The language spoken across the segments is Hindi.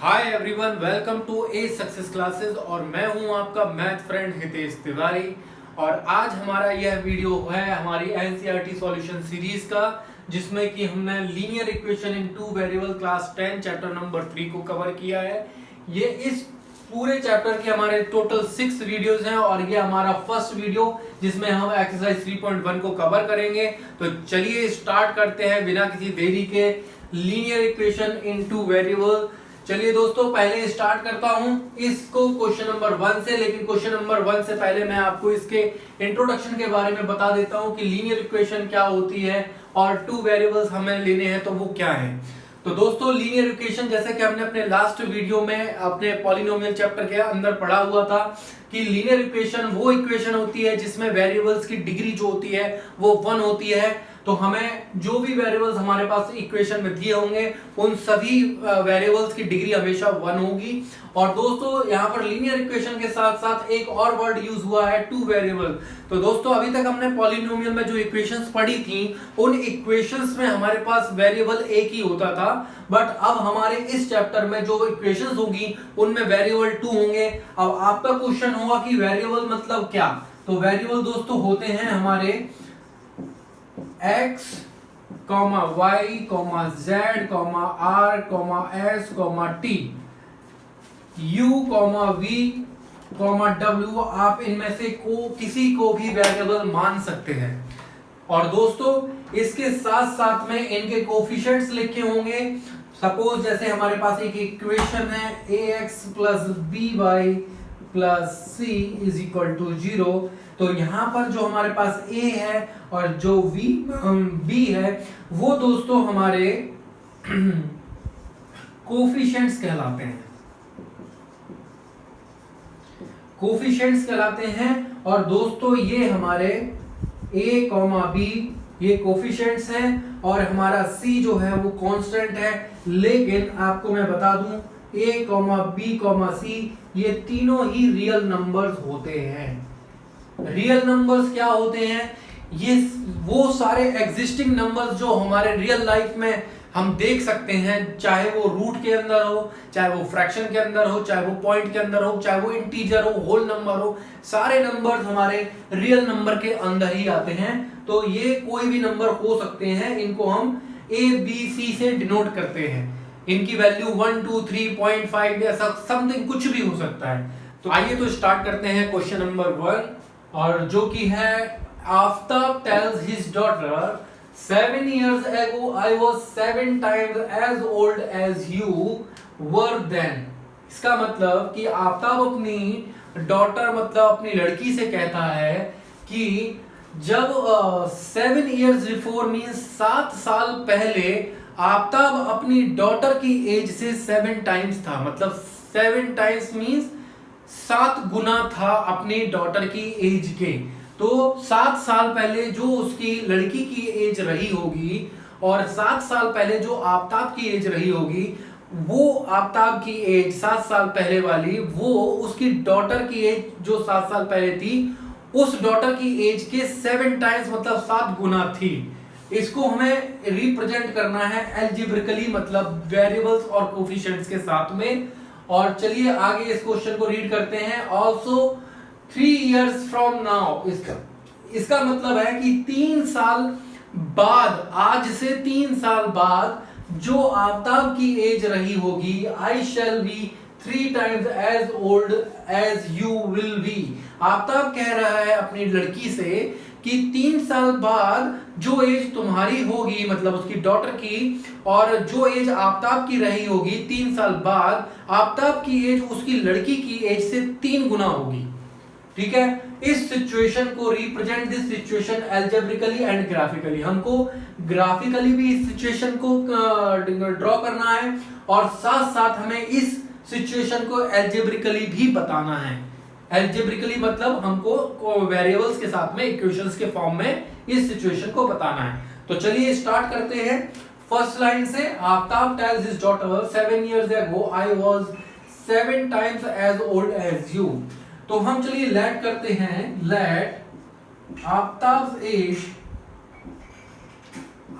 Hi everyone, welcome to a success classes और मैं हूं आपका मैथ फ्रेंड हितेश तिवारी। और आज हमारा यह वीडियो है हमारी एनसीईआरटी सॉल्यूशन सीरीज का, जिसमें कि हमने linear equation in two variable class 10 chapter number 3 को कवर किया है। ये इस पूरे चैप्टर के हमारे टोटल 6 वीडियोस हैं और ये हमारा फर्स्ट वीडियो जिसमें हम एक्सरसाइज 3.1 को कवर करेंगे। तो चलिए स्टार्ट करते हैं बिना किसी देरी के linear equation in two variable. चलिए दोस्तों, पहले स्टार्ट करता हूं इसको क्वेश्चन नंबर 1 से। लेकिन क्वेश्चन नंबर 1 से पहले मैं आपको इसके इंट्रोडक्शन के बारे में बता देता हूं कि लीनियर इक्वेशन क्या होती है और टू वेरिएबल्स हमें लेने हैं तो वो क्या है। तो दोस्तों, लीनियर इक्वेशन जैसे कि हमने अपने लास्ट वीडियो में अपने पॉलिनोमियल चैप्टर के अंदर पढ़ा हुआ था कि लीनियर इक्वेशन वो इक्वेशन होती है जिसमें वेरिएबल्स की डिग्री जो होती है वो 1 होती है। तो हमें जो भी वेरिएबल्स हमारे पास इक्वेशन में दिए होंगे उन सभी वेरिएबल्स की डिग्री हमेशा 1 होगी। और दोस्तों, यहाँ पर लीनियर इक्वेशन के साथ साथ एक और वर्ड यूज हुआ है, टू वेरिएबल। तो दोस्तों, अभी तक हमने पॉलिनोमियल में जो इक्वेशंस पढ़ी थी उन इक्वेशंस में हमारे पास वेरिएबल एक ही होता था, बट अब हमारे इस चैप्टर में जो इक्वेशंस होगी उनमें वेरिएबल 2 होंगे। अब आपका क्वेश्चन होगा कि वेरिएबल मतलब क्या। तो वेरिएबल दोस्तों होते हैं हमारे x, y, z, r, s, t, u, v, w। आप इनमें से किसी को भी वेरिएबल मान सकते हैं। और दोस्तों, इसके साथ साथ में इनके कोफिशिएंट्स लिखे होंगे। सपोज जैसे हमारे पास एक इक्वेशन है ax plus by plus c is equal to 0। तो यहां पर जो हमारे पास a है और जो b है वो दोस्तों हमारे कोफिशिएंट्स कहलाते हैं। कोफिशिएंट्स कहलाते हैं। और दोस्तों, ये हमारे a, b ये कोफिशिएंट्स हैं और हमारा c जो है वो कांस्टेंट है। लेकिन आपको मैं बता दूं a, b, c ये तीनों ही रियल नंबर्स होते हैं। रियल नंबर्स क्या होते हैं? ये वो सारे एग्जिस्टिंग नंबर्स जो हमारे रियल लाइफ में हम देख सकते हैं, चाहे वो रूट के अंदर हो, चाहे वो फ्रैक्शन के अंदर हो, चाहे वो पॉइंट के अंदर हो, चाहे वो इंटीजर हो, होल नंबर हो, सारे नंबर्स हमारे रियल नंबर के अंदर ही आते हैं। तो ये कोई भी नंबर हो सकते हैं, इनको हम a, b, c से डिनोट करते हैं। इनकी वैल्यू 1, 2, 3.5 ऐसा समथिंग कुछ भी हो सकता है। तो आइए तो स्टार्ट करते हैं क्वेश्चन नंबर 1, और जो कि है Aftab tales his daughter 7 years ago I was 7 times as old as you were then। इसका मतलब कि आफ्ताब अपनी डॉटर मतलब अपनी लड़की से कहता है कि जब 7 years before मीन्स 7 साल पहले आफ्ताब अपनी डॉटर की एज से 7 टाइम्स था। मतलब 7 टाइम्स मीन्स 7 गुना था अपनी डॉटर की एज के। तो 7 साल पहले जो उसकी लड़की की एज रही होगी और 7 साल पहले जो आफ्ताब की एज रही होगी, वो आफ्ताब की एज 7 साल पहले वाली वो उसकी डॉटर की एज जो 7 साल पहले थी उस डॉटर की एज के 7 टाइम्स मतलब 7 गुना थी। इसको हमें रिप्रेजेंट करना है एल्जेब्रिकली, मतलब वेरिएबल्स और कोफिशिएंट्स के साथ में। और चलिए आगे इस क्वेश्चन को रीड करते हैं। ऑल्सो 3 years from now, इसका मतलब है कि 3 साल बाद, आज से 3 साल बाद जो आफ्ताब की एज रही होगी, I shall be 3 times as old as you will be। Aftab कह रहा है अपनी लड़की से कि 3 साल बाद जो एज तुम्हारी होगी, मतलब उसकी डॉटर की, और जो एज आफ्ताब की रही होगी 3 साल बाद, आफ्ताब की एज उसकी लड़की की एज से 3 गुना होगी। ठीक है। इस सिचुएशन को represent this situation algebraically and graphically. हमको ग्राफिकली भी इस सिचुएशन को ड्रॉ करना है और साथ साथ हमें इस सिचुएशन को एल्जेब्रिकली भी बताना है। एल्जेब्रिकली मतलब हमको वेरिएबल्स के साथ में इक्वेशंस के फॉर्म में इस सिचुएशन को बताना है। तो चलिए स्टार्ट करते हैं फर्स्ट लाइन से। Aftab tales his daughter 7 years ago I was 7 times as old as you। तो हम चलिए लेट करते हैं। Let Aftab age,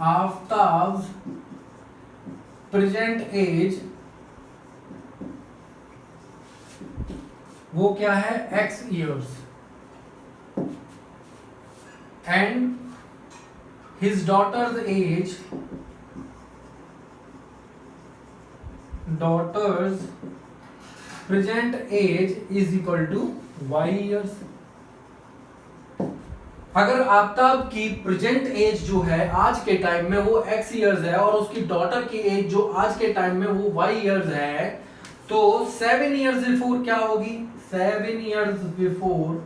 Aftab present age वो क्या है x years and his daughter's present age is equal to y years। अगर आफ्ताब की प्रेजेंट एज जो है आज के टाइम में वो x इयर्स है और उसकी डॉटर की एज जो आज के टाइम में वो y इयर्स है, तो 7 इयर्स बिफोर क्या होगी? 7 इयर्स बिफोर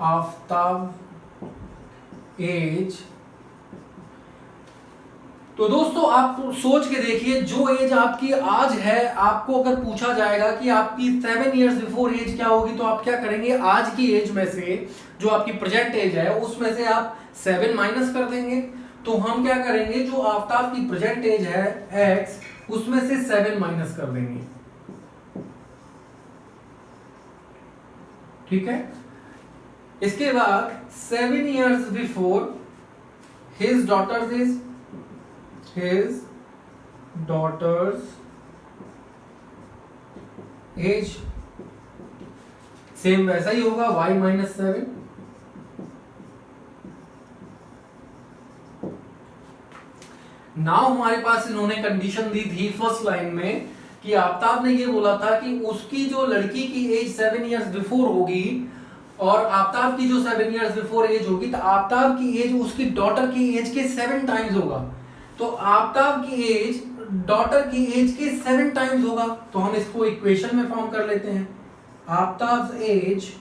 आफ्ताब एज। तो दोस्तों आप सोच के देखिए, जो एज आपकी आज है, आपको अगर पूछा जाएगा कि आपकी 7 इयर्स बिफोर एज क्या होगी, तो आप क्या करेंगे? आज की एज में से जो आपकी प्रेजेंट एज है उसमें से आप 7 माइनस कर देंगे। तो हम क्या करेंगे, जो आफ्ताब की प्रेजेंट एज है x, उसमें से 7 माइनस कर देंगे। ठीक है। इसके बाद 7 years before his daughter's age, same वैसा ही होगा y माइनस 7। नाउ हमारे पास इन्होंने कंडीशन दी थी फर्स्ट लाइन में कि आफ्ताब ने ये बोला था कि उसकी जो लड़की की एज 7 इयर्स बिफोर होगी और आफ्ताब की जो 7 इयर्स बिफोर एज होगी, तो आफ्ताब की एज उसकी डॉटर की एज के 7 टाइम्स होगा। तो आफ्ताब की एज डॉटर की एज के 7 टाइम्स होगा। तो हम इसको इक्वेशन में फॉर्म कर लेते हैं। Aftab's age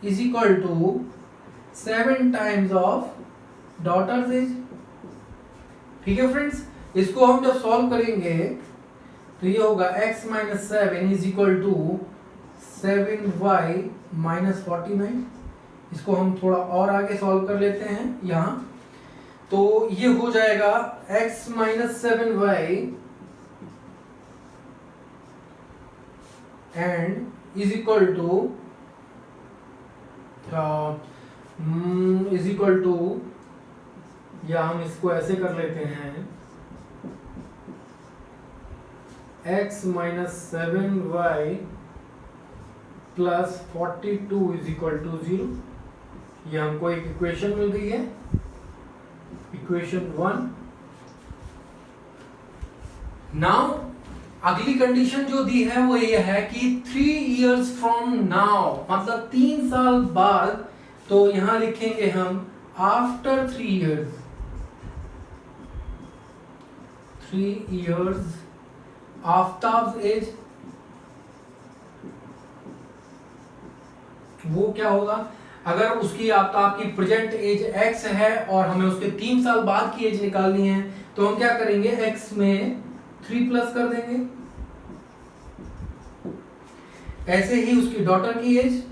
is equal to 7 times of daughter's age. ठीक है फ्रेंड्स, इसको हम जब सॉल्व करेंगे तो ये होगा x minus 7 is equal to 7y minus 49। इसको हम थोड़ा और आगे सॉल्व कर लेते हैं यहाँ। तो ये हो जाएगा x minus 7y and is equal to या हम इसको ऐसे कर लेते हैं x minus 7y plus 42 is equal to 0। ये हमको एक इक्वेशन मिल गई है, इक्वेशन 1। नाउ अगली कंडीशन जो दी है वो ये है कि 3 इयर्स फ्रॉम नाउ, मतलब 3 साल बाद। तो यहां लिखेंगे हम after 3 years, 3 years Aftab's age, वो क्या होगा? अगर उसकी आफ्ताब की प्रेजेंट एज x है और हमें उसके 3 साल बाद की एज निकालनी है, तो हम क्या करेंगे, x में 3 प्लस कर देंगे। ऐसे ही उसकी डॉटर की age,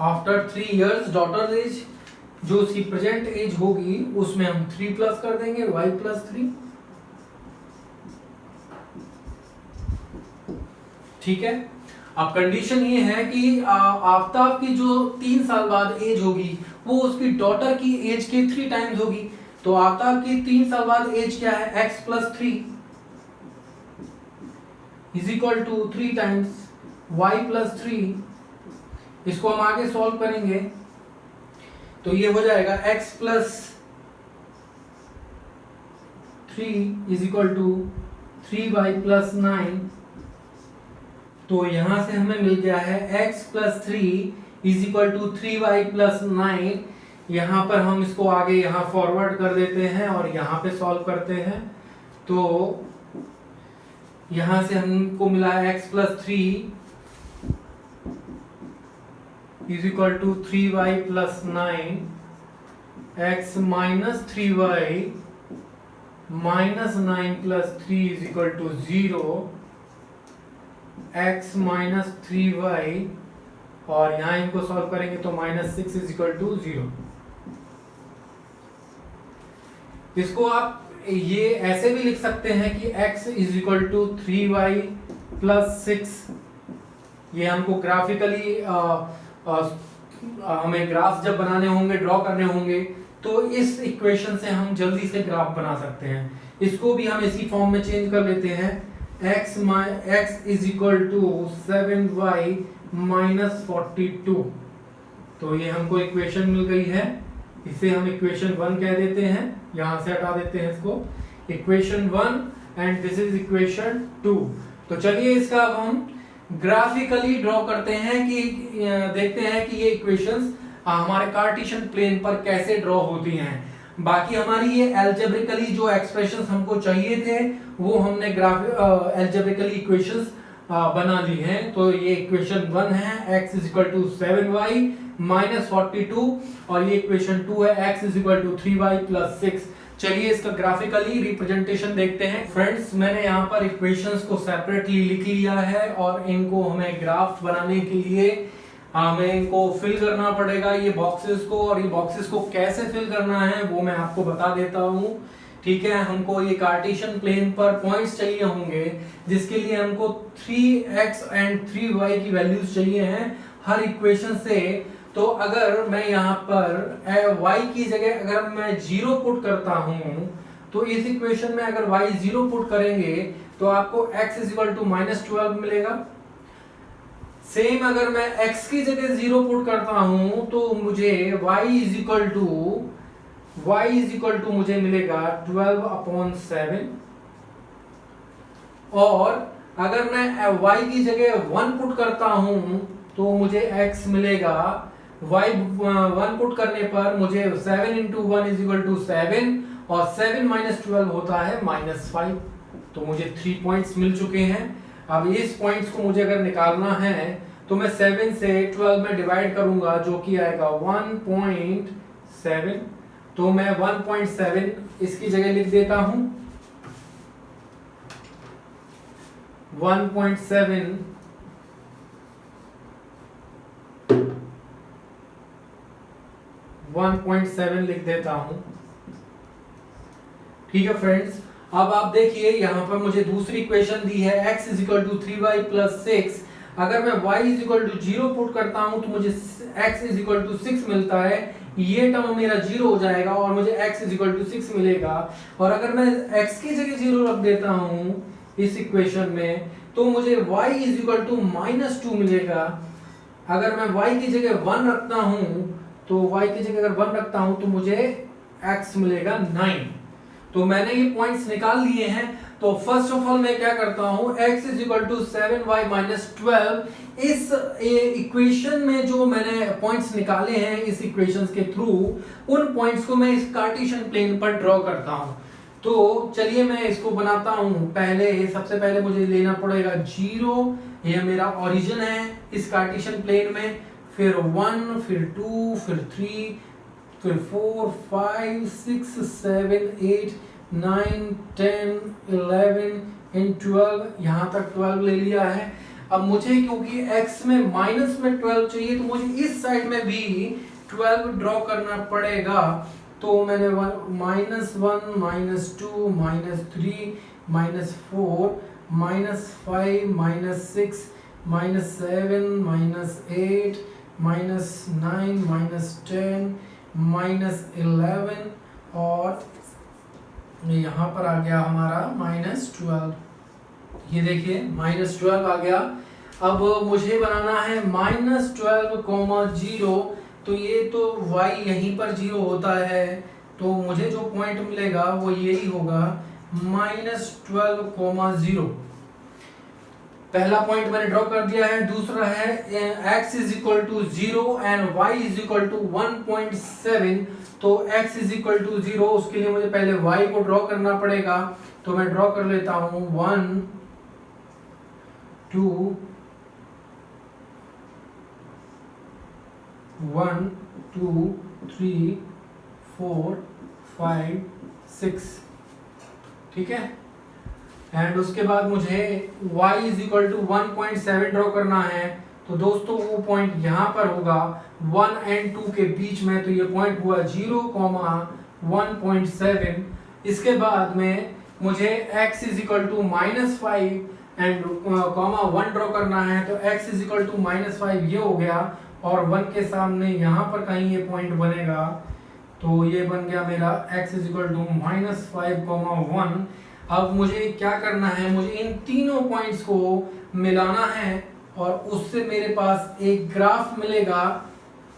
after 3 years daughter age, जो उसकी प्रेजेंट एज होगी उसमें हम 3 प्लस कर देंगे, y प्लस 3। ठीक है। अब कंडीशन ये है कि आफ्ताब की जो 3 साल बाद एज होगी वो उसकी डॉटर की एज के 3 टाइम्स होगी। तो आफ्ताब की 3 साल बाद एज क्या है, x plus 3 is equal to 3 times y plus 3। इसको हम आगे सॉल्व करेंगे तो ये हो जाएगा x plus 3 is equal to 3y plus 9। तो यहां से हमें मिल गया है x plus 3 is equal to 3y plus 9। यहाँ पर हम इसको आगे यहाँ फॉरवर्ड कर देते हैं और यहाँ पे सॉल्व करते हैं। तो यहाँ से हमको मिला x plus 3 is equal to 3y plus 9, x minus 3y minus 9 plus 3 is equal to 0, x minus 3y और यहाँ इनको सॉल्व करेंगे तो माइनस 6 इज इक्वल टू 0। इसको आप ये ऐसे भी लिख सकते हैं कि x is equal to 3y plus 6 ये हमको ग्राफिकली हमें ग्राफ जब बनाने होंगे, ड्रॉ करने होंगे, तो इस इक्वेशन से हम जल्दी से ग्राफ बना सकते हैं। इसको भी हम इसी फॉर्म में चेंज कर लेते हैं, x is equal to 7y minus 42। तो ये हमको इक्वेशन मिल गई है, इसे हम इक्वेशन 1 कह देते हैं, यहां से हटा देते हैं इसको, equation 1 and this is equation 2। तो चलिए इसका अब हम ग्राफिकली ड्रॉ करते हैं कि देखते हैं कि ये इक्वेशंस हमारे कार्टेशियन प्लेन पर कैसे ड्रॉ होती हैं। बाकी हमारी ये एल्जेब्रिकली जो एक्सप्रेशंस हमको चाहिए थे वो हमने एल्जेब्रिकली इक्वेशंस बना ली हैं। तो ये इक्वेशन 1 है, x is equal to 7y minus 42, और ये इक्वेशन 2 है, x is equal to 3y plus 6। चलिए इसका ग्राफिकली रिप्रेजेंटेशन देखते हैं। फ्रेंड्स, मैंने यहाँ पर इक्वेशंस को सेपरेटली लिख लिया है और इनको हमें ग्राफ बनाने के लिए हमें इनको फिल करना पड़ेगा, ये बॉक्सेस को। और ये बॉक्सेस को कैसे फिल करना है वो मैं आपको बता देता हूँ, ठीक है। हमको ये कार्टेशियन प्लेन पर पॉइंट्स चाहिए होंगे, जिसके लिए हमको 3x एंड 3y की वैल्यूज चाहिए हैं हर इक्वेशन से। तो अगर मैं यहाँ पर y की जगह अगर मैं 0 पुट करता हूँ, तो इस इक्वेशन में अगर y 0 पुट करेंगे तो आपको x is equal to minus 12 मिलेगा। सेम अगर मैं x की जगह 0 पुट करता हूं तो मुझे y इज इक्वल टू मुझे मिलेगा 12/7। और अगर मैं y की जगह 1 पुट करता हूं तो मुझे x मिलेगा, y 1 पुट करने पर मुझे 7 इंटू 1 इज इक्वल टू 7, और 7 माइनस 12 होता है -5। तो मुझे 3 पॉइंट्स मिल चुके हैं। अब इस पॉइंट्स को मुझे अगर निकालना है तो मैं 7 से 12 में डिवाइड करूंगा, जो कि आएगा 1.7। तो मैं 1.7 इसकी जगह लिख देता हूं, 1.7 लिख देता हूं, ठीक है फ्रेंड्स। अब आप देखिए यहाँ पर मुझे दूसरी इक्वेशन दी है, x is equal to 3y plus 6। अगर मैं y is equal to 0 put करता हूं तो मुझे x इज इक्वल टू 6 मिलता है। ये टर्म मेरा 0 हो जाएगा और मुझे x इज इक्वल टू 6 मिलेगा। और अगर मैं x की जगह 0 रख देता हूं इस इक्वेशन में, तो मुझे y इज इक्वल टू -2 मिलेगा। अगर मैं y की जगह 1 रखता हूं तो y की जगह अगर 1 रखता हूं तो मुझे x मिलेगा 9। तो मैंने ये पॉइंट्स निकाल लिए हैं। तो फर्स्ट ऑफ ऑल मैं क्या करता हूं, x is equal to 7y minus 12, इस इक्वेशन में जो मैंने पॉइंट्स निकाले हैं इस इक्वेशंस के थ्रू, उन पॉइंट्स को मैं इस कार्टेशियन प्लेन पर ड्रॉ करता हूं। तो चलिए मैं इसको बनाता हूं। सबसे पहले मुझे लेना पड़ेगा 0, ये मेरा ओरिजिन है इस कार्टेशियन प्लेन में, फिर 1, फिर 2, फिर 3, फिर 4, 5, 6, 7, 8, 9, 10, 11 एंड 12, यहाँ तक 12 ले लिया है। अब मुझे क्योंकि x में माइनस में 12 चाहिए, तो मुझे इस साइड में भी 12 ड्रॉ करना पड़ेगा। तो मैंने -1, -2, -3, -4, -5, -6, -7, -8, -9, -10, -11, और यहाँ पर आ गया हमारा -12। ये देखिए -12 आ गया। अब मुझे बनाना है -12, 0। तो ये तो y यहीं पर 0 होता है, तो मुझे जो पॉइंट मिलेगा वो यही होगा, -12, 0। पहला पॉइंट मैंने ड्रॉ कर दिया है। दूसरा है x is equal to 0 and y is equal to 1.7। तो x इज इक्वल टू 0, उसके लिए मुझे पहले y को ड्रॉ करना पड़ेगा। तो मैं ड्रॉ कर लेता हूं 1, 2, 3, 4, 5, 6, ठीक है। एंड उसके बाद मुझे y is equal to 1.7 draw करना है। तो दोस्तों वो पॉइंट यहाँ पर होगा 1 एंड 2 के बीच में। तो ये पॉइंट हुआ 0, 1.7। इसके बाद में मुझे x is equal to -5 and comma 1 draw करना है तो x इज इक्वल टू -5 ये हो गया, और 1 के सामने यहाँ पर कहीं ये पॉइंट बनेगा, तो ये बन गया मेरा x इज इक्वल टू -5, 1। अब मुझे क्या करना है, मुझे इन तीनों पॉइंट्स को मिलाना है और उससे मेरे पास एक ग्राफ मिलेगा।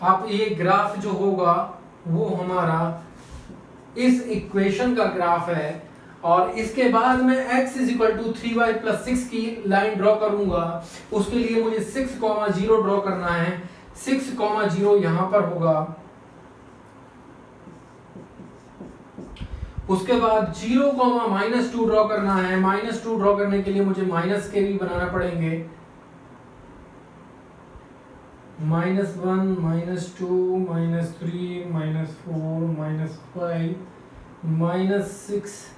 आप ये ग्राफ जो होगा वो हमारा इस इक्वेशन का ग्राफ है, और इसके बाद मैं x is equal to 3y plus 6 की लाइन ड्रॉ करूंगा। उसके लिए मुझे 6,0 ड्रॉ करना है। 6,0 यहां पर होगा, उसके बाद 0,-2 ड्रॉ करना है। -2 ड्रॉ करने के लिए मुझे माइनस के भी बनाना पड़ेंगे, -1, -2, -3, -4, -5, -6।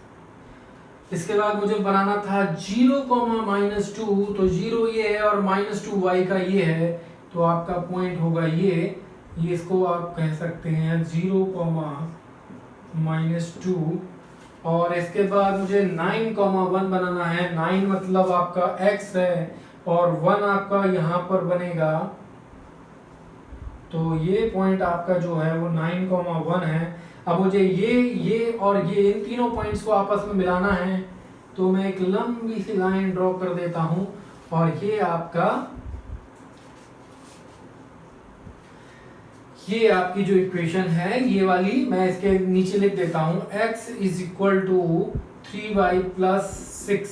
इसके बाद मुझे बनाना था 0,-2, तो 0 ये है और -2 y का ये है, तो आपका पॉइंट होगा ये इसको आप कह सकते हैं 0,-2। और इसके बाद मुझे 9,1 बनाना है। 9 मतलब आपका x है और 1 आपका यहाँ पर बनेगा, तो ये पॉइंट आपका जो है वो 9,1 है। अब मुझे ये और ये इन तीनों पॉइंट्स को आपस में मिलाना है, तो मैं एक लंबी सी लाइन ड्रॉ कर देता हूं, और ये आपकी जो इक्वेशन है ये वाली मैं इसके नीचे लिख देता हूं, x is equal to 3y plus 6।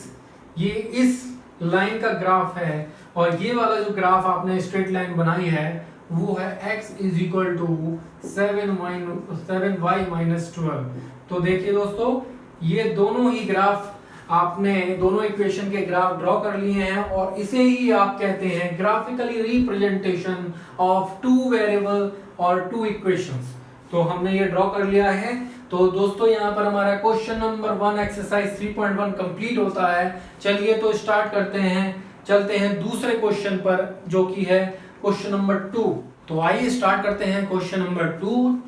ये इस लाइन का ग्राफ है, और ये वाला जो ग्राफ आपने स्ट्रेट लाइन बनाई है वो है x is equal to 7y minus 12। तो देखिए दोस्तों, ये दोनों ही ग्राफ आपने दोनों इक्वेशन के ग्राफ ड्रॉ कर लिए हैं, और इसे ही आप कहते हैं graphically representation of two variable और टू इक्वेशंस। तो हमने ये ड्रॉ कर लिया है। तो दोस्तों यहाँ पर हमारा क्वेश्चन नंबर 1 एक्सरसाइज 3.1 कंप्लीट होता है। चलिए तो स्टार्ट करते हैं, चलते हैं दूसरे क्वेश्चन पर जो कि है क्वेश्चन नंबर 2। तो आइए स्टार्ट करते हैं क्वेश्चन नंबर 2,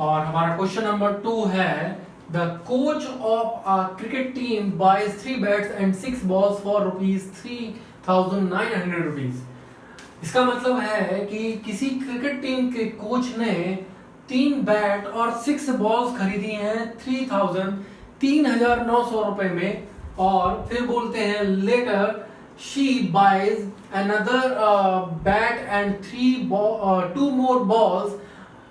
और हमारा क्वेश्चन नंबर 2 है the coach of a cricket team buys 3 bats and 6 balls for ₹3,900। इसका मतलब है कि किसी क्रिकेट टीम के कोच ने 3 बैट और 6 बॉल्स खरीदी हैं 3,900 रुपए में, और फिर बोलते हैं later she buys another bat and 2 more balls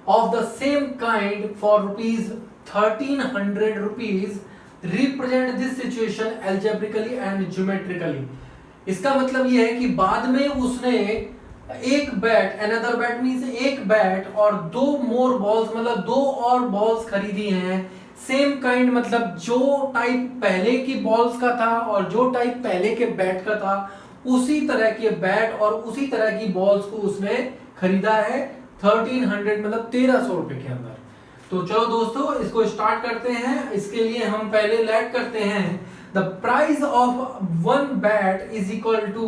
of the same kind for ₹1,300। Represent this situation algebraically and geometrically. इसका मतलब यह है कि बाद में उसने एक बैट, अनदर बैट मींस एक बैट, और 2 मोर बॉल्स मतलब 2 और बॉल्स खरीदी हैं सेम काइंड, मतलब जो टाइप पहले की बॉल्स का था और जो टाइप पहले के बैट का था उसी तरह के बैट और उसी तरह की बॉल्स को उसने खरीदा है 1300 मतलब 1300 रुपए के अंदर। तो चलो दोस्तों इसको स्टार्ट करते हैं। इसके लिए हम पहले लेट करते हैं the price of one bat is equal to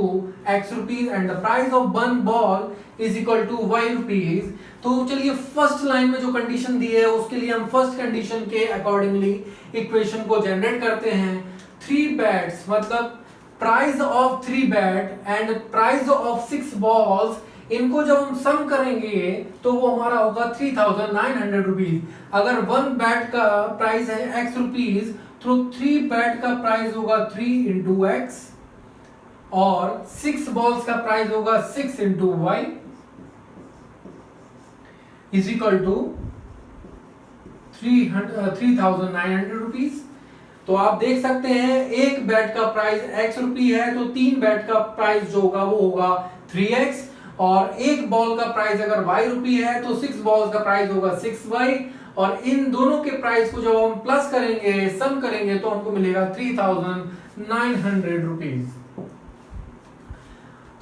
x rupees and the price of one ball is equal to y rupees। तो चलिए फर्स्ट लाइन में जो कंडीशन दी है उसके लिए हम फर्स्ट कंडीशन के अकॉर्डिंगली इक्वेशन को जनरेट करते हैं। 3 बैट्स मतलब price of 3 bat and price of 6 balls, इनको जब हम सम करेंगे तो वो हमारा होगा 3,900 रुपीज। अगर 1 बैट का प्राइस है x रुपीज तो 3 बैट का प्राइस होगा 3 into x, और 6 बॉल्स का प्राइस होगा 6 into y is equal to 3,900 rupees. तो आप देख सकते हैं एक बैट का प्राइस x रुपी है, तो 3 बैट का प्राइस जो होगा वो होगा 3x, और एक बॉल का प्राइस अगर y रुपी है तो 6 बॉल्स का प्राइस होगा 6y, और इन दोनों के प्राइस को जब हम प्लस करेंगे, सम करेंगे, तो हमको मिलेगा 3,900 रुपीज।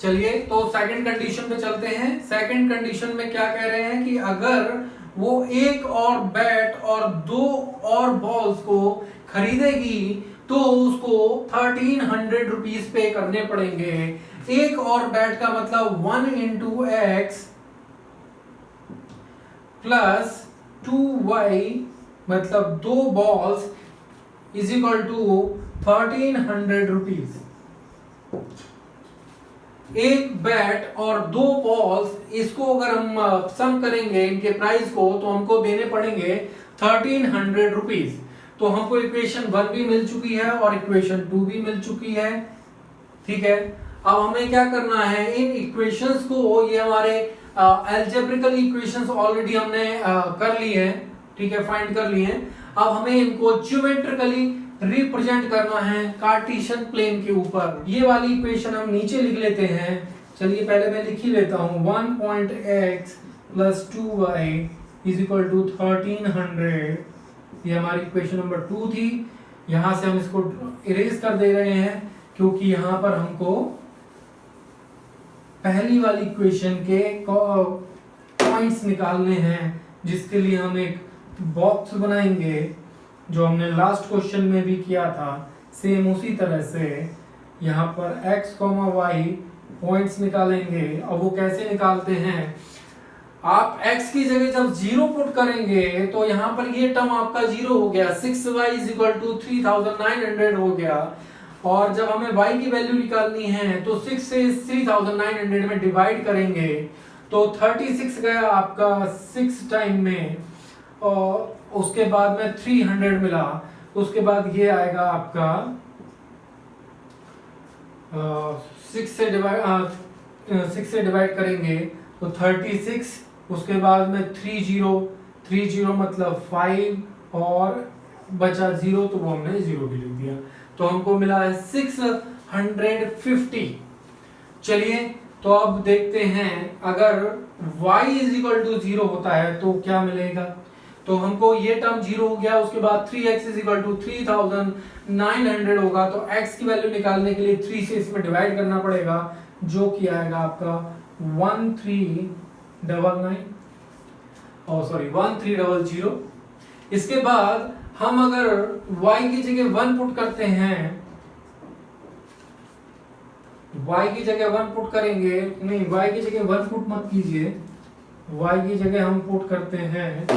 चलिए तो सेकंड कंडीशन पे चलते हैं। सेकंड कंडीशन में क्या कह रहे हैं कि अगर वो एक और बैट और 2 और बॉल्स को खरीदेगी तो उसको 1,300 रुपीज पे करने पड़ेंगे। एक और बैट का मतलब 1 into x प्लस 2y मतलब 2 balls is equal to 1,300 rupees. एक बैट और 2 बॉल्स, इसको अगर हम सम करेंगे इनके प्राइस को, तो हमको देने पड़ेंगे 1300 रुपीज। तो हमको इक्वेशन 1 भी मिल चुकी है और इक्वेशन 2 भी मिल चुकी है। ठीक है, अब हमें क्या करना है, इन इक्वेशंस को, ये हमारे अलजेब्रिकल इक्वेशंस ऑलरेडी हमने कर ली है, ठीक है, फाइंड कर ली है। अब हमें इनको ज्योमेट्रिकली रिप्रेजेंट करना है कार्टेशियन प्लेन के ऊपर। ये वाली इक्वेशन हम नीचे लिख लेते हैं। चलिए पहले मैं लिख ही लेता हूं, 1.x + 2y = 1300। ये हमारी इक्वेशन नंबर 2 थी। यहां से हम इसको इरेज कर दे रहे हैं क्योंकि यहां पर हमको पहली वाली इक्वेशन के पॉइंट्स निकालने हैं, जिसके लिए हम एक बॉक्स बनाएंगे जो हमने लास्ट क्वेश्चन में भी किया था। सेम उसी तरह से यहाँ पर x, y पॉइंट्स निकालेंगे। अब वो कैसे निकालते हैं, आप x की जगह जब 0 पुट करेंगे तो यहाँ पर ये टर्म आपका 0 हो गया, 6y = 3900 हो गया। और जब हमें y की वैल्यू निकालनी है तो 6 से 3900 में डिवाइड करेंगे तो 36 गया आपका 6 टाइम में, और उसके बाद में 300 मिला। उसके बाद ये आएगा आपका 6 से डिवाइड करेंगे तो 36, उसके बाद में 30 मतलब 5 और बचा 0, तो वो हमने 0 भी लिख दिया। तो हमको मिला है 650। चलिए तो अब देखते हैं अगर y = 0 होता है तो क्या मिलेगा। तो हमको ये टर्म 0 हो गया, उसके बाद 3x = 3900 होगा। तो x की वैल्यू निकालने के लिए 3 से इसमें डिवाइड करना पड़ेगा, जो कि आएगा आपका 1300। इसके बाद हम अगर y की जगह 1 पुट करते हैं, y की जगह 1 पुट करेंगे, नहीं y की जगह 1 पुट मत कीजिए, y की जगह हम पुट करते हैं,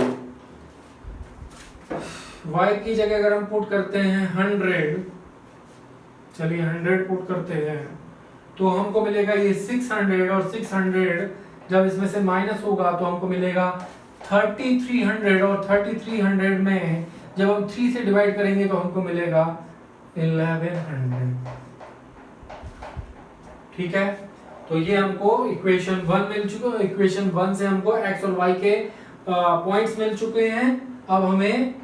y की जगह अगर हम पुट करते हैं 100, चलिए 100 पुट करते हैं, तो हमको मिलेगा ये 600, और 600 जब इसमें से माइनस होगा तो हमको मिलेगा 3300, और 3300 में जब हम 3 से डिवाइड करेंगे तो हमको मिलेगा 1100। ठीक है, तो ये हमको इक्वेशन 1 मिल चुका है। इक्वेशन 1 से हमको x और y के पॉइंट्स मिल चुके हैं। अब हमें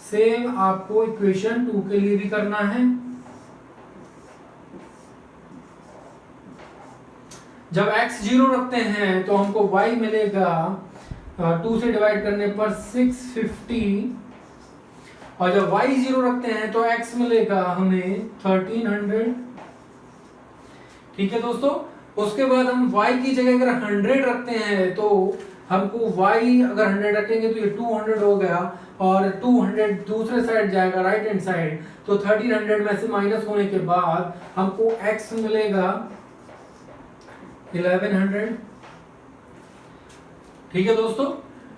सेम आपको इक्वेशन 2 के लिए भी करना है। जब x 0 रखते हैं तो हमको y मिलेगा 2 से डिवाइड करने पर 650, और जब y 0 रखते हैं तो x मिलेगा हमें 1300। ठीक है दोस्तों, उसके बाद हम y की जगह अगर 100 रखते हैं तो हमको y अगर 100 रखेंगे तो ये 200 हो गया, और 200 दूसरे साइड जाएगा, राइट हैंड साइड। तो 1300 में से माइनस होने के बाद हमको x मिलेगा 1100। ठीक है दोस्तों,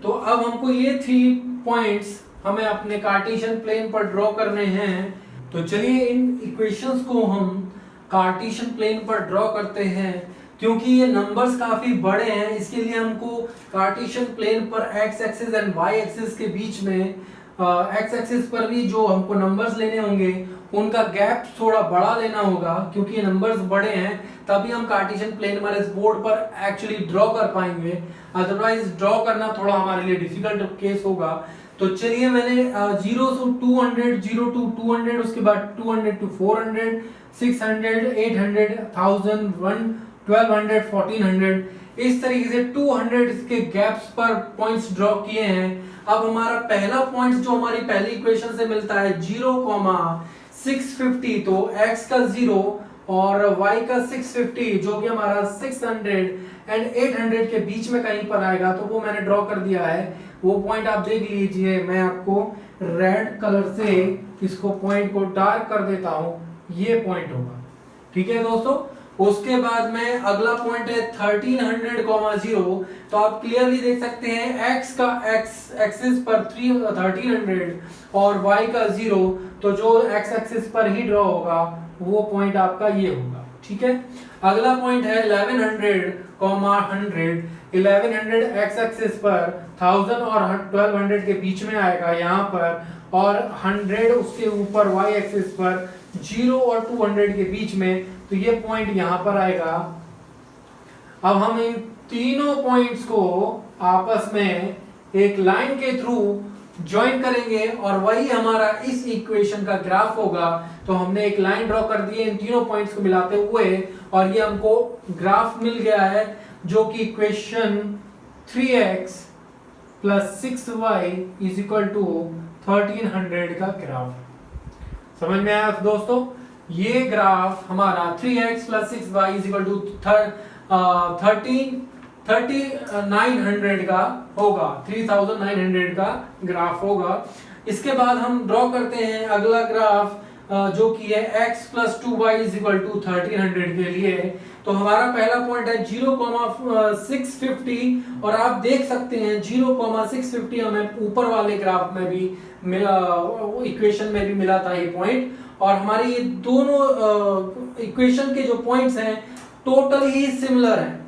तो अब हमको ये 3 पॉइंट्स हमें अपने कार्टेशियन प्लेन पर ड्रॉ करने हैं। तो चलिए इन इक्वेशंस को हम कार्टेशियन प्लेन पर ड्रॉ करते हैं। क्योंकि ये नंबर्स काफी बड़े हैं, इसके लिए हमको कार्टेशियन प्लेन पर x axis and y axis के बीच में x एक्सिस पर भी जो हमको नंबर्स लेने होंगे उनका गैप थोड़ा बड़ा लेना होगा, क्योंकि ये नंबर्स बड़े हैं, तभी हम कार्टेशियन प्लेन हमारे इस बोर्ड पर एक्चुअली ड्रॉ कर पाएंगे। अदरवाइज ड्रॉ करना थोड़ा हमारे लिए डिफिकल्ट केस होगा। तो चलिए मैंने 0 to 200, 0 to 200, उसके बाद 200 to 400, 600, 800, 1000, 1200, 1400, इस तरीके से 200 के गैप्स पर पॉइंट्स ड्रॉ किए हैं। अब हमारा पहला पॉइंट जो हमारी पहली इक्वेशन से मिलता है 0,650, तो x का 0 और y का 650 जो कि हमारा 600 एंड 800 के बीच में कहीं पर आएगा, तो वो मैंने ड्रॉ कर दिया है। वो पॉइंट आप देख लीजिए, मैं आपको रेड कलर से इसको पॉइंट को डार्क कर देता हूं, ये पॉइंट होगा। ठीक है दोस्तों, उसके बाद में अगला पॉइंट है 1300,0, तो आप क्लियरली देख सकते हैं x का x एक्सिस पर 1300 और y का 0, तो जो x एक्सिस पर ही ड्रॉ होगा वो पॉइंट आपका ये होगा। ठीक है, अगला पॉइंट है 1100, 100। 1100 एक्स एक्सिस पर 1000 और 1200 के बीच में आएगा यहाँ पर, और 100 उसके ऊपर वाई एक्सिस पर 0 और 200 के बीच में, तो ये पॉइंट यहाँ पर आएगा। अब हम इन तीनों पॉइंट्स को आपस में एक लाइन के थ्रू ज्वाइन करेंगे और वही हमारा इस इक्वेशन का ग्राफ होगा। तो हमने एक लाइन ड्रॉ कर दी है इन तीनों पॉइंट्स को मिलाते हुए, और ये हमको ग्राफ मिल गया है जो कि इक्वेशन 3x + 6y = 1300 का ग्राफ। समझ में आया दोस्तों? ये ग्राफ हमारा 3x + 6y = 3900 का होगा, 3900 का ग्राफ होगा। इसके बाद हम ड्रॉ करते हैं अगला ग्राफ जो कि है x + 2y = 1300 के लिए। तो हमारा पहला पॉइंट है 0,650, और आप देख सकते हैं 0,650 हमें ऊपर वाले ग्राफ में भी इक्वेशन में भी मिला था ये पॉइंट, और हमारे ये दोनों इक्वेशन के जो पॉइंट्स हैं टोटल ही सिमिलर हैं।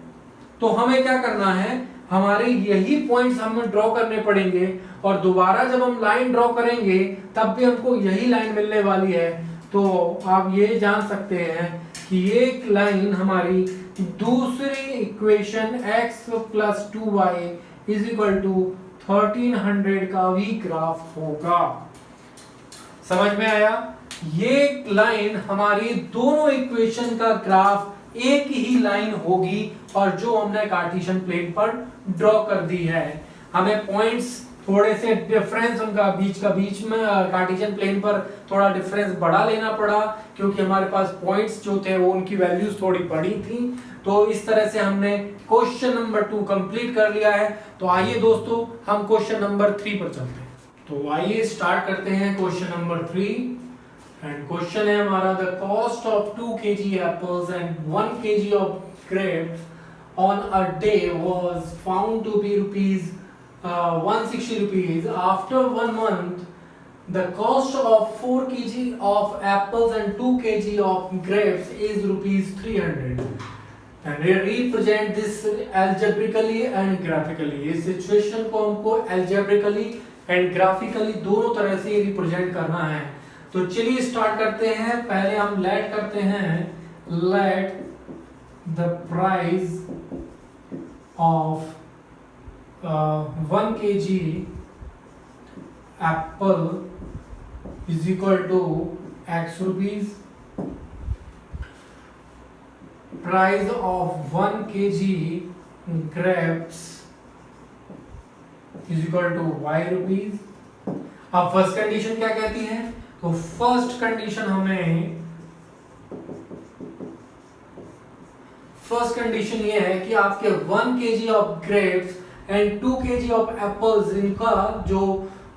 तो हमें क्या करना है, हमारे यही पॉइंट्स हमें ड्रॉ करने पड़ेंगे, और दोबारा जब हम लाइन ड्रॉ करेंगे तब भी हमको यही लाइन मिलने वाली है। तो आप ये जान सकते हैं कि ये लाइन हमारी दूसरी इक्वेशन x + 2y = 1300 का भी ग्राफ होगा। समझ में आया? ये लाइन हमारी दोनों इक्वेशन का ग्राफ एक ही लाइन होगी, और जो हमने कार्टेशियन प्लेन पर ड्रॉ कर दी है। हमें पॉइंट्स थोड़े से डिफरेंस उनका बीच में कार्टेशियन प्लेन पर थोड़ा डिफरेंस बढ़ा लेना पड़ा, क्योंकि हमारे पास पॉइंट्स जो थे वो उनकी वैल्यूज थोड़ी बड़ी थी। तो इस तरह से हमने क्वेश्चन नंबर 2 कंप्लीट कर लिया है। तो आइए दोस्तों हम क्वेश्चन नंबर 3 पर चलते हैं। तो आइए स्टार्ट करते हैं क्वेश्चन नंबर 3। एंड क्वेश्चन है हमारा, the cost of 2 kg apples and 1 kg of grapes on a day was found to be rupees 160 rupees. After 1 month, the cost of 4 kg of apples and 2 kg of grapes is rupees 300. And we represent this algebraically and graphically. इस सिचुएशन को हमको algebraically and graphically दोनों तरह से रिप्रेजेंट करना है। तो चलिए स्टार्ट करते हैं। पहले हम लेट करते हैं, late the price of 1 kg apple is equal to x rupees. Price of 1 kg grapes is equal to y rupees. अब फर्स्ट कंडीशन क्या कहती है? तो फर्स्ट कंडीशन ये है कि आपके 1 kg of grapes and 2 kg of apples, इनका जो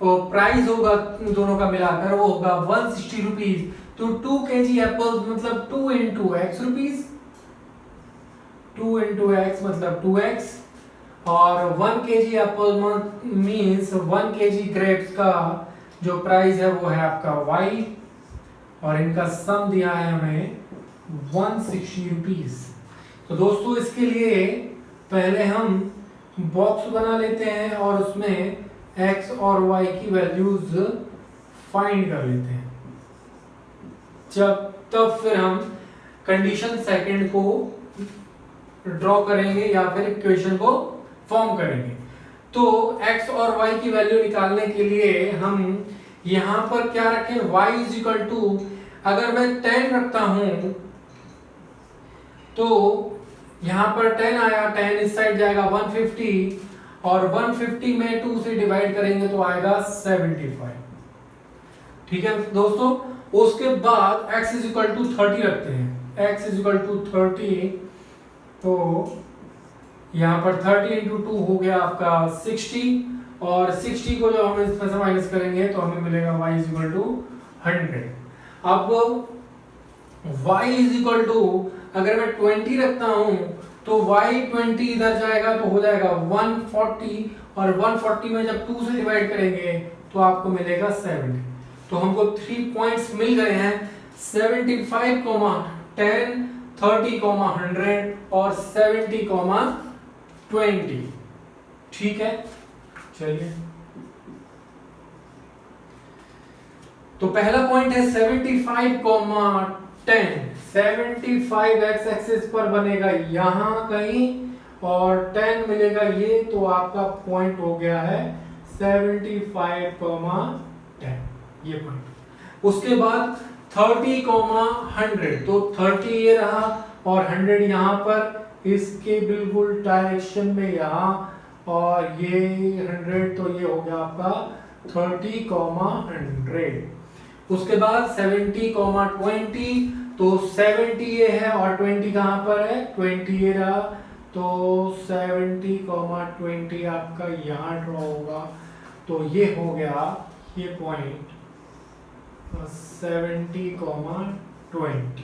प्राइस होगा दोनों का मिलाकर वो होगा 160 रुपीज। तो 2 kg एप्पल्स मतलब 2 × x रुपीज, 2 × x मतलब 2x, और 1 kg Apple means 1 kg grapes का जो प्राइस है वो है आपका y, और इनका सम दिया है हमें 160 रुपीज। तो दोस्तों इसके लिए पहले हम बॉक्स बना लेते हैं और उसमें x और y की वैल्यूज फाइंड कर लेते हैं। तब फिर हम कंडीशन सेकंड को ड्रॉ करेंगे या फिर इक्वेशन को फॉर्म करेंगे। तो x और y की वैल्यू निकालने के लिए हम यहां पर क्या रखें, y = अगर मैं 10 रखता हूं तो यहां पर 10 आया, 10 इस साइड जाएगा 150, और 150 में 2 से डिवाइड करेंगे तो आएगा 75। ठीक है दोस्तों, उसके बाद x = 30 रखते हैं, x = 30, तो यहाँ पर 30 × 2 हो गया आपका 60, और 60 को जब हम इसमें से माइनस करेंगे तो हमें मिलेगा y = 100। अब y = अगर मैं 20 रखता हूं तो y 20 इधर जाएगा तो हो जाएगा 140, और 140 में जब 2 से डिवाइड करेंगे तो आपको मिलेगा 70। तो हमको 3 पॉइंट्स मिल गए हैं। 75, 10, 30, 100 और 70, 20। ठीक है, चलिए तो पहला पॉइंट है 75, 10। 75 एक्स एक्सिस पर बनेगा यहां कहीं और 10 मिलेगा ये, तो आपका पॉइंट हो गया है 75, 10 ये पॉइंट। उसके बाद 30, 100, तो 30 ये रहा और 100 यहां पर, इसके बिल्कुल डायरेक्शन में यहां, और ये 100, तो ये हो गया आपका 30, 100। उसके बाद 70, 20, तो 70 ये है और 20 कहां पर है, 20 ये रहा, तो 70, 20 आपका यहां ड्रॉ होगा, तो ये हो गया ये पॉइंट 70, 20।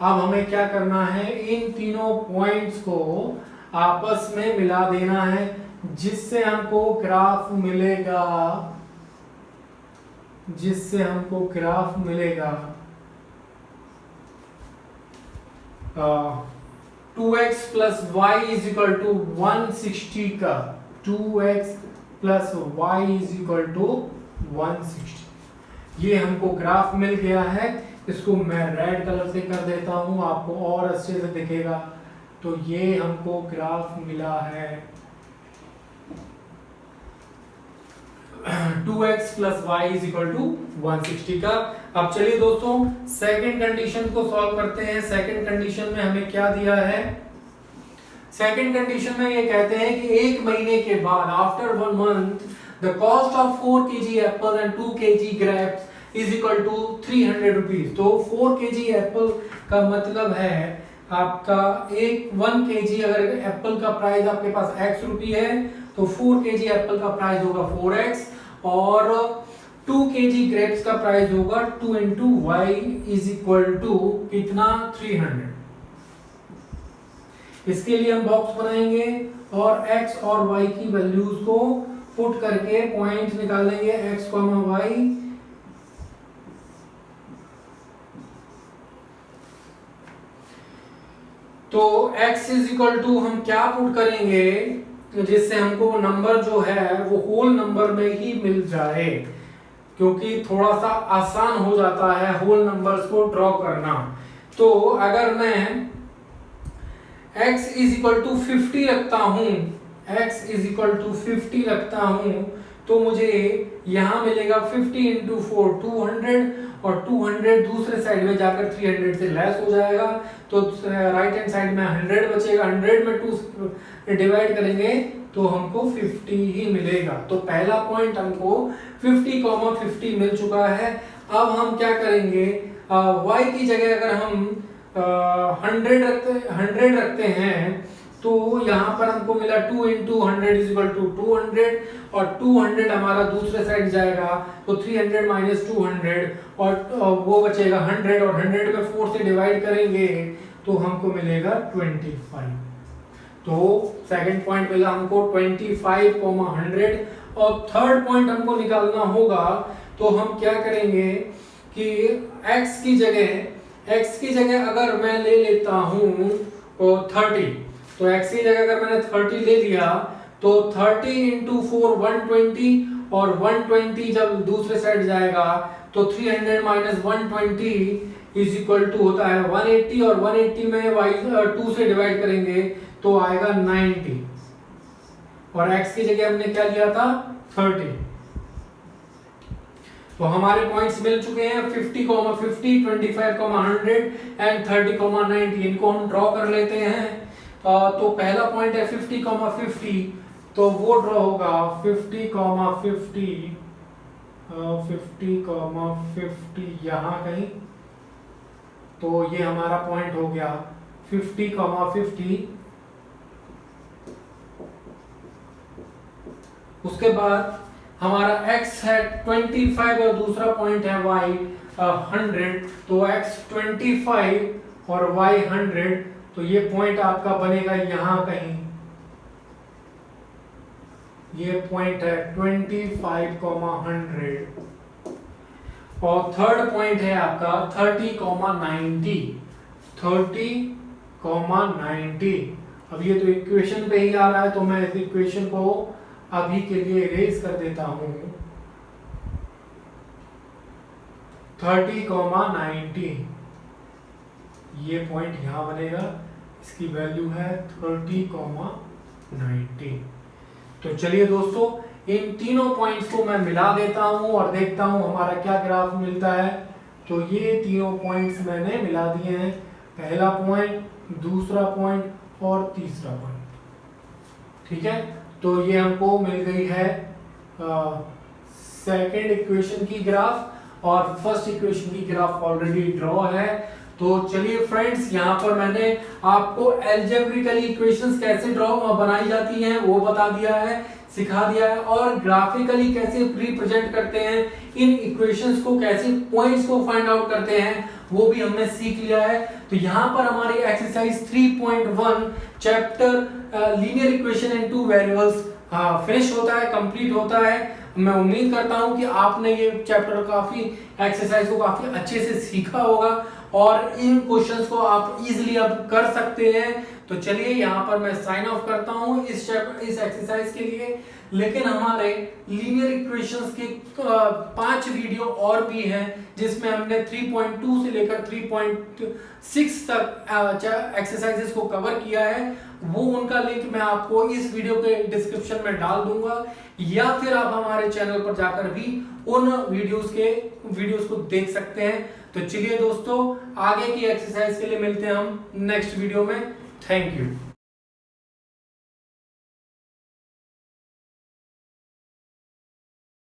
अब हमें क्या करना है, इन तीनों पॉइंट्स को आपस में मिला देना है, जिससे हमको ग्राफ मिलेगा, 2x plus y is equal to 160 का, 2x plus y is equal to 160। ये हमको ग्राफ मिल गया है। इसको मैं रेड कलर से कर देता हूं, आपको और अच्छे से दिखेगा। तो ये हमको ग्राफ मिला है 2x plus y is equal to 160 का। अब चलिए दोस्तों सेकंड कंडीशन को सॉल्व करते हैं। सेकंड कंडीशन में हमें क्या दिया है, सेकंड कंडीशन में ये कहते हैं कि एक महीने के बाद, after 1 month, the cost of 4 kg apple and 2 kg grapes is equal to 300 rupees. तो 4 kg एप्पल का मतलब है आपका 1 kg, अगर एप्पल का प्राइस आपके पास x रुपी है तो 4 kg एप्पल का प्राइस होगा 4x, और 2 kg ग्रेप्स का प्राइस होगा 2 into y is equal to कितना, 300। इसके लिए हम बॉक्स बनाएंगे और x और y की वैल्यूज को पुट करके पॉइंट निकालेंगे, x, y। तो x इज इक्वल टू हम क्या पुट करेंगे जिससे हमको नंबर जो है वो होल नंबर में ही मिल जाए, क्योंकि थोड़ा सा आसान हो जाता है होल नंबर्स को ड्रॉ करना। तो अगर मैं x इज इक्वल टू 50 रखता हूं, x इज इक्वल टू 50 रखता हूं, तो मुझे यहां मिलेगा 50 इंटू 4 200, और 200 दूसरे साइड में जाकर 300 से लेस हो जाएगा, तो राइट हैंड साइड में 100 बचेगा। 100 में 2 डिवाइड करेंगे तो हमको 50 ही मिलेगा। तो पहला पॉइंट हमको 50, 50 मिल चुका है। अब हम क्या करेंगे, y की जगह अगर हम 100 रखते हैं तो यहाँ पर हमको मिला 2 into 100 इज इक्वल टू 200, और 200 हमारा दूसरे साइड जाएगा तो 300 माइनस 200 और वो बचेगा 100, और 100 में 4 से डिवाइड करेंगे तो हमको मिलेगा 25। तो सेकंड पॉइंट मिला हमको 25, 100। और थर्ड पॉइंट हमको निकालना होगा, तो हम क्या करेंगे कि x की जगह अगर मैं ले लेता हूं 30, तो x की जगह अगर मैंने 30 ले लिया तो 30 इंटू 4 120, और 120 जब दूसरे साइड जाएगा तो 300 माइनस 120 इज इक्वल टू होता है 180, और 180 में y 2 से डिवाइड करेंगे तो आएगा 90, और x की जगह हमने क्या लिया था 30। तो हमारे पॉइंट्स मिल चुके हैं 50, 50, 25, 100 एंड 30, 90। इनको हम ड्रॉ कर लेते हैं। तो पहला पॉइंट है 50, 50, तो वो ड्रॉ होगा 50, 50 यहाँ कहीं, तो ये हमारा पॉइंट हो गया 50, 50। उसके बाद हमारा x है 25 और दूसरा पॉइंट है y 100, तो x 25 और y 100, तो ये पॉइंट आपका बनेगा यहां कहीं। ये पॉइंट है 25, 100। और थर्ड पॉइंट है आपका 30,90। 30,90। अब ये तो इक्वेशन पे ही आ रहा है, तो मैं इस इक्वेशन को अभी के लिए इरेज कर देता हूं। 30,90 ये पॉइंट यहां बनेगा, इसकी वैल्यू है 30,90। तो चलिए दोस्तों, इन तीनों पॉइंट्स को मैं मिला देता हूं और देखता हूं हमारा क्या ग्राफ मिलता है। तो ये तीनों पॉइंट्स मैंने मिला दिए हैं, पहला पॉइंट, दूसरा पॉइंट और तीसरा पॉइंट। ठीक है, तो ये हमको मिल गई है सेकेंड इक्वेशन की ग्राफ, और फर्स्ट इक्वेशन की ग्राफ ऑलरेडी ड्रॉ है। तो चलिए फ्रेंड्स, यहाँ पर मैंने आपको अलजेब्रिकली इक्वेशंस कैसे बनाई जाती हैं वो बता दिया है, सिखा दिया है, और ग्राफिकली कैसे रिप्रेजेंट करते हैं इन इक्वेशंस को, कैसे पॉइंट्स को फाइंड आउट करते हैं वो भी हमने सीख लिया है। तो यहाँ पर हमारी exercise 3.1 chapter linear equation in two variables finish होता है, कंप्लीट होता है। मैं उम्मीद करता हूं कि आपने ये चैप्टर काफी एक्सरसाइज को काफी अच्छे से सीखा होगा और इन क्वेश्चंस को आप इजीली अब कर सकते हैं। तो चलिए यहाँ पर मैं साइन ऑफ करता हूं इस एक्सरसाइज के लिए। लेकिन हमारे लीनियर इक्वेशंस के 5 वीडियो और भी हैं जिसमें हमने 3.2 से लेकर 3.6 तक एक्सरसाइजेस को कवर किया है। वो उनका लिंक मैं आपको इस वीडियो के डिस्क्रिप्शन में डाल दूंगा, या फिर आप हमारे चैनल पर जाकर भी उन वीडियोस को देख सकते हैं। तो चलिए दोस्तों, आगे की एक्सरसाइज के लिए मिलते हैं हम नेक्स्ट वीडियो में। Thank you.